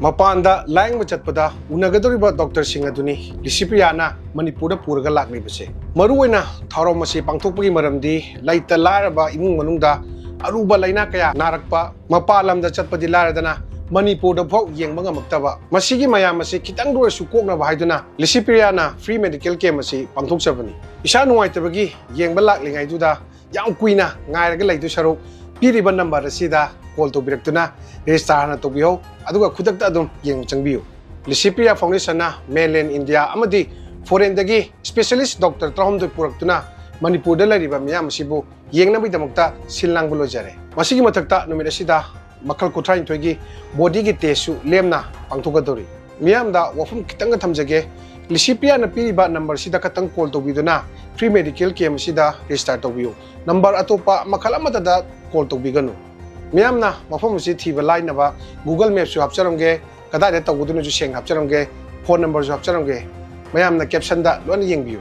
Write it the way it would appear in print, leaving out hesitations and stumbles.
Mapanda laing machatpada unagadoriba Dr. Singaduni Lisipriana Manipura Purga Laklibase. Maruina Tharomasi Pangtopagi Maramdi Laita Laraba Imung Manunda Aruba Laina Kaya Narakpa Mapalam the Chatpadi Laradana Manipur the Pok Yang Manga Maktaba Masigi Mayamasi Kitangro Sukona Bahiduna Lisipriana Free Medical Chemistry Pangtok Savani Ishanu Waitabagi Yang Balakling Iduda Yang Quina Nagalag to Sharu Piriban number Sida call to Birectuna, Restarana Tobio, Aduga Kudakadum, Yang Changbio. Lissipria Foundation, mainland India, Amadi, Foreign Dagi, specialist Dr. Trom de Puraktuna, Manipur de la Riva Miamasibu, Yang Nabidamukta, Silangulo Jare. Masigi Matakta, Numerasida, Makal Kotrain Twigi, Bodigi Tesu, Lemna, Pangtukadori. Miamda, Wafum Kitanga Tamjage, Lissipria and Piriba number Sida Katang call to Biduna, free medical came Sida, restart of you. Number Atopa, Makalamata call to Bigano. Miamna, Mafomusi TV line naba Google Maps you hapcharamge, Kada Tawudunu Sheng hapcharamge, phone numbers hapcharamge, Mayamna caption that one ying view.